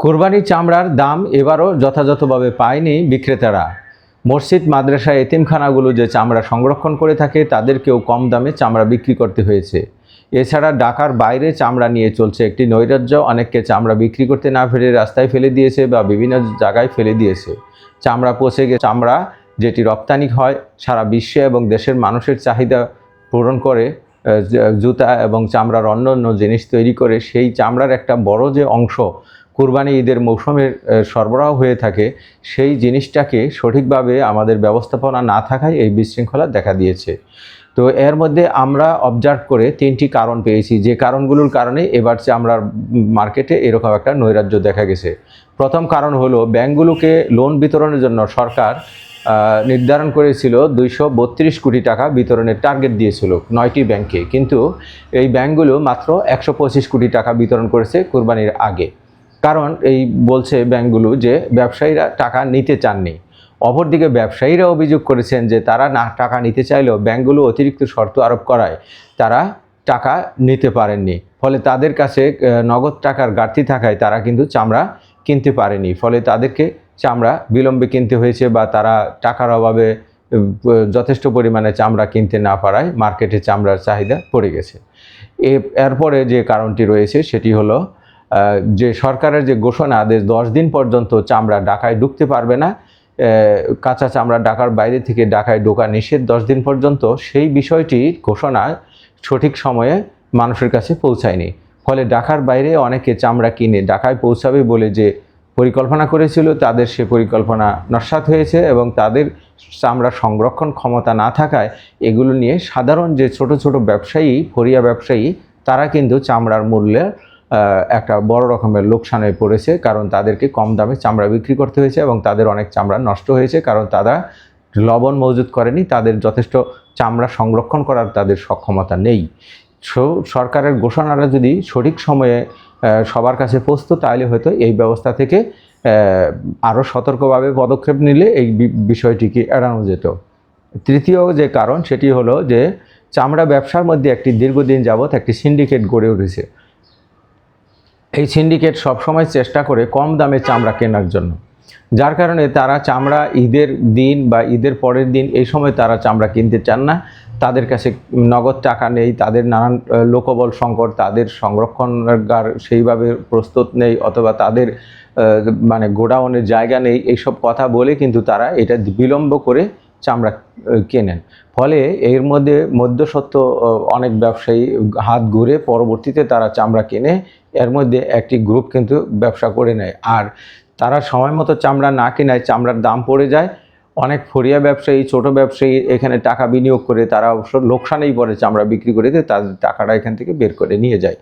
কোরবানির চামড়ার দাম এবারও যথাযথভাবে পায়নি বিক্রেতারা। মসজিদ, মাদ্রাসা, এতিমখানাগুলো যে চামড়া সংরক্ষণ করে থাকে তাদেরকেও কম দামে চামড়া বিক্রি করতে হয়েছে। এছাড়া ঢাকার বাইরে চামড়া নিয়ে চলছে একটি নৈরাজ্য। অনেককে চামড়া বিক্রি করতে না পেরে রাস্তায় ফেলে দিয়েছে বা বিভিন্ন জায়গায় ফেলে দিয়েছে। চামড়া পচে গিয়ে চামড়া যেটি রপ্তানি হয় সারা বিশ্বে এবং দেশের মানুষের চাহিদা পূরণ করে, জুতা এবং চামড়ার অন্য অন্য জিনিস তৈরি করে, সেই চামড়ার একটা বড় যে অংশ কুরবানি ঈদের মৌসুমের সরবরাহ হয়ে থাকে, সেই জিনিসটাকে সঠিকভাবে আমাদের ব্যবস্থাপনা না থাকায় এই বিশৃঙ্খলা দেখা দিয়েছে। তো এর মধ্যে আমরা অবজার্ভ করে 3টি কারণ পেয়েছি, যে কারণগুলোর কারণে এবার চামড়ার মার্কেটে এরকম একটা নৈরাজ্য দেখা গেছে। প্রথম কারণ হলো, ব্যাংকগুলোকে লোন বিতরণের জন্য সরকার নির্ধারণ করেছিল 232 কোটি টাকা বিতরণের টার্গেট দিয়েছিল 9টি ব্যাংকে, কিন্তু এই ব্যাংকগুলো মাত্র 125 কোটি টাকা বিতরণ করেছে কুরবানির আগে। কারণ এই বলছে ব্যাংকগুলো যে ব্যবসায়ীরা টাকা নিতে চাননি। অপরদিকে ব্যবসায়ীরা অভিযোগ করেছেন যে তারা না টাকা নিতে চাইলেও ব্যাংকগুলো অতিরিক্ত শর্ত আরোপ করায় তারা টাকা নিতে পারেননি। ফলে তাদের কাছে নগদ টাকার ঘাটতি থাকায় তারা কিন্তু চামড়া কিনতে পারেনি। ফলে তাদেরকে চামড়া বিলম্বে কিনতে হয়েছে, বা তারা টাকার অভাবে যথেষ্ট পরিমাণে চামড়া কিনতে না পারায় মার্কেটে চামড়ার চাহিদা পড়ে গেছে। এরপরে যে কারণটি রয়েছে সেটি হলো, যে সরকারের যে ঘোষণা আদেশ 10 দিন পর্যন্ত চামড়া ঢাকায় ঢুকতে পারবে না, কাঁচা চামড়া ঢাকার বাইরে থেকে ঢাকায় ঢোকা নিষেধ 10 দিন পর্যন্ত, সেই বিষয়টি ঘোষণা সঠিক সময়ে মানুষের কাছে পৌঁছায়নি। ফলে ঢাকার বাইরে অনেকে চামড়া কিনে ঢাকায় পৌঁছাবে বলে যে পরিকল্পনা করেছিল, তাদের সে পরিকল্পনা নস্যাৎ হয়েছে এবং তাদের চামড়া সংরক্ষণ ক্ষমতা না থাকায় এগুলো নিয়ে সাধারণ যে ছোট ছোট ব্যবসায়ী, ফরিয়া ব্যবসায়ী, তারা কিন্তু চামড়ার মূল্যে একটা বড় রকমের লোকসানে পড়েছে। কারণ তাদেরকে কম দামে চামড়া বিক্রি করতে হয়েছে এবং তাদের অনেক চামড়া নষ্ট হয়েছে, কারণ তারা লবণ মজুত করেনি, তাদের যথেষ্ট চামড়া সংরক্ষণ করার তাদের সক্ষমতা নেই। সরকারের ঘোষণাটা যদি সঠিক সময়ে সবার কাছে পৌঁছতো, তাহলে হয়তো এই ব্যবস্থা থেকে আরও সতর্কভাবে পদক্ষেপ নিলে এই বিষয়টিকে এড়ানো যেত। তৃতীয় যে কারণ সেটি হলো যে চামড়া ব্যবসার মধ্যে একটি দীর্ঘদিন যাবৎ একটি সিন্ডিকেট গড়ে উঠেছে। এই সিন্ডিকেট সবসময় চেষ্টা করে কম দামে চামড়া কেনার জন্য, যার কারণে তারা চামড়া ঈদের দিন বা ঈদের পরের দিন এই সময় তারা চামড়া কিনতে চান না। তাদের কাছে নগদ টাকা নেই, তাদের নানান লোকবল সংকট, তাদের সংরক্ষণাগার সেইভাবে প্রস্তুত নেই, অথবা তাদের মানে গোডাউনের জায়গা নেই, এইসব কথা বলে কিন্তু তারা এটা বিলম্ব করে চামড়া কেনেন। ফলে এর মধ্যে মধ্যস্বত্ব অনেক ব্যবসায়ী হাত ঘুরে পরবর্তীতে তারা চামড়া কেনে, এর মধ্যে একটি গ্রুপ কিন্তু ব্যবসা করে নেয়। আর তারা সময় মতো চামড়া না কেনায় চামড়ার দাম পড়ে যায়। অনেক ফরিয়া ব্যবসায়ী, ছোট ব্যবসায়ী এখানে টাকা বিনিয়োগ করে তারা অবশ্য লোকসানেই পড়ে চামড়া বিক্রি করে দিয়ে তাদের টাকাটা এখান থেকে বের করে নিয়ে যায়।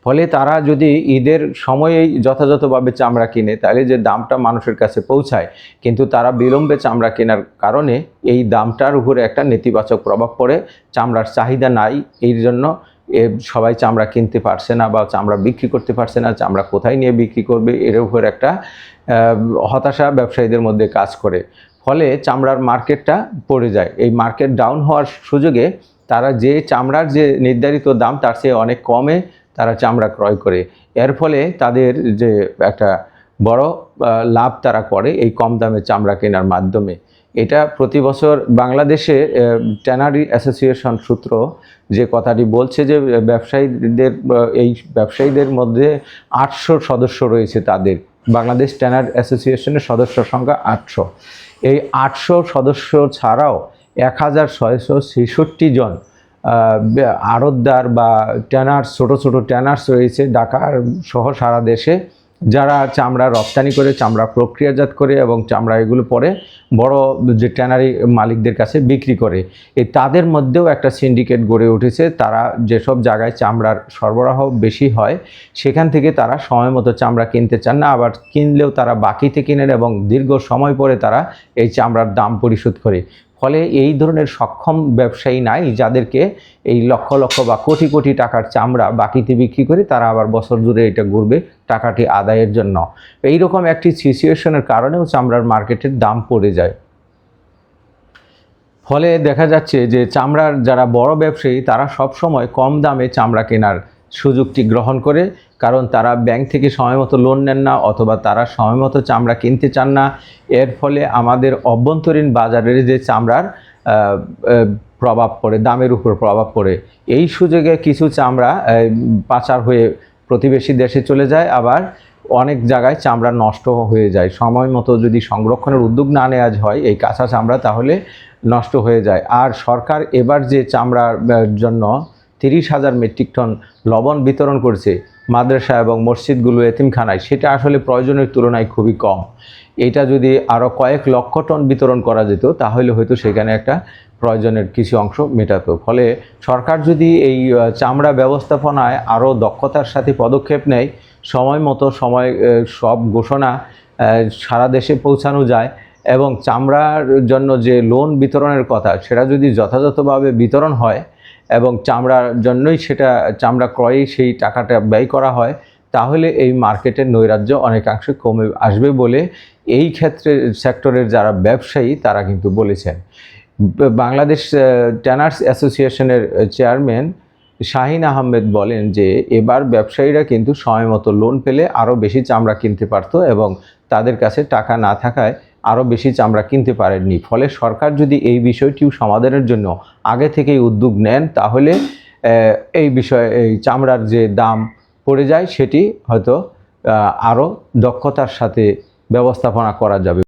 ফলে তারা যদি ঈদের সময়েই যথাযথভাবে চামড়া কিনে, তাহলে যে দামটা মানুষের কাছে পৌঁছায়, কিন্তু তারা বিলম্বে চামড়া কেনার কারণে এই দামটার উপরে একটা নেতিবাচক প্রভাব পড়ে। চামড়ার চাহিদা নাই, এই জন্য সবাই চামড়া কিনতে পারছে না বা চামড়া বিক্রি করতে পারছে না। চামড়া কোথায় নিয়ে বিক্রি করবে, এর উপর একটা হতাশা ব্যবসায়ীদের মধ্যে কাজ করে। ফলে চামড়ার মার্কেটটা পড়ে যায়। এই মার্কেট ডাউন হওয়ার সুযোগে তারা যে চামড়ার যে নির্ধারিত দাম তার চেয়ে অনেক কমে তারা চামড়া ক্রয় করে। এর ফলে তাদের যে একটা বড় লাভ তারা করে এই কম দামে চামড়া কেনার মাধ্যমে। এটা প্রতি বছর বাংলাদেশে ট্যানারি অ্যাসোসিয়েশন সূত্র যে কথাটি বলছে যে ব্যবসায়ীদের মধ্যে 800 সদস্য রয়েছে। তাদের বাংলাদেশ ট্যানার অ্যাসোসিয়েশনের সদস্য সংখ্যা 800। এই 800 সদস্য ছাড়াও 1666 জন আড়তদার বা ট্যানার্স, ছোটো ছোটো ট্যানার্স রয়েছে ঢাকার সহ সারা দেশে, যারা চামড়া রপ্তানি করে, চামড়া প্রক্রিয়াজাত করে এবং চামড়া এগুলো পরে বড় যে ট্যানারি মালিকদের কাছে বিক্রি করে। তাদের মধ্যেও একটা সিন্ডিকেট গড়ে উঠেছে। তারা যেসব জায়গায় চামড়ার সরবরাহ বেশি হয় সেখান থেকে তারা সময় মতো চামড়া কিনতে চান না, আবার কিনলেও তারা বাকিতে কিনেন এবং দীর্ঘ সময় পরে তারা এই চামড়ার দাম পরিশোধ করে। ফলে এই ধরনের সক্ষম ব্যবসায়ী নাই যাদেরকে এই লক্ষ লক্ষ বা কোটি কোটি টাকার চামড়া বাকিতে বিক্রি করে তারা আবার বছর জুড়ে এটা ঘুরবে টাকাটি আদায়ের জন্য। এইরকম একটি সিচুয়েশনের কারণেও চামড়ার মার্কেটের দাম পড়ে যায়। ফলে দেখা যাচ্ছে যে চামড়ার যারা বড় ব্যবসায়ী তারা সব সময় কম দামে চামড়া কেনার সুযোগটি গ্রহণ করে, কারণ তারা ব্যাংক থেকে সময়মতো লোন নেন না অথবা তারা সময়মতো চামড়া কিনতে চান না। এর ফলে আমাদের অভ্যন্তরীণ বাজারের যে চামড়ার প্রভাব পড়ে, দামের উপর প্রভাব পড়ে। এই সুযোগে কিছু চামড়া পাচার হয়ে প্রতিবেশী দেশে চলে যায়, আবার অনেক জায়গায় চামড়া নষ্ট হয়ে যায়। সময় মতো যদি সংরক্ষণের উদ্যোগ না নেওয়া হয় এই কাঁচা চামড়া, তাহলে নষ্ট হয়ে যায়। আর সরকার এবার যে চামড়ার জন্য 30,000 মেট্রিক টন লবণ বিতরণ করছে মাদ্রাসা এবং মসজিদগুলো, এতিমখানায়, সেটা আসলে প্রয়োজনের তুলনায় খুবই কম। এটা যদি আরও কয়েক লক্ষ টন বিতরণ করা যেত তাহলে হয়তো সেখানে একটা প্রয়োজনের কিছু অংশ মেটাতো। ফলে সরকার যদি এই চামড়া ব্যবস্থাপনায় আরও দক্ষতার সাথে পদক্ষেপ নেয়, সময় মতো সব ঘোষণা সারা দেশে পৌঁছানো যায় এবং চামড়ার জন্য যে লোন বিতরণের কথা সেটা যদি যথাযথভাবে বিতরণ হয় এবং চামড়ার জন্যই চামড়া ক্রয়ে সেই টাকাটা ব্যয় করা হয়, তাহলে এই মার্কেটের নৈরাজ্য অনেকাংশে কমে আসবে বলে এই ক্ষেত্রে সেক্টরের যারা ব্যবসায়ী তারা কিন্তু বলেছেন। বাংলাদেশ ট্যানার্স অ্যাসোসিয়েশনের চেয়ারম্যান শাহিন আহমেদ বলেন যে এবার ব্যবসায়ীরা কিন্তু সময়মতো লোন পেলে আরও বেশি চামড়া কিনতে পারত এবং তাদের কাছে টাকা না থাকায় আরও বেশি চামড়া কিনতে পারেননি। ফলে সরকার যদি এই বিষয়টিও সমাধানের জন্য আগে থেকেই উদ্যোগ নেন তাহলে এই চামড়ার যে দাম পড়ে যায় সেটি হয়তো আরও দক্ষতার সাথে ব্যবস্থাপনা করা যাবে।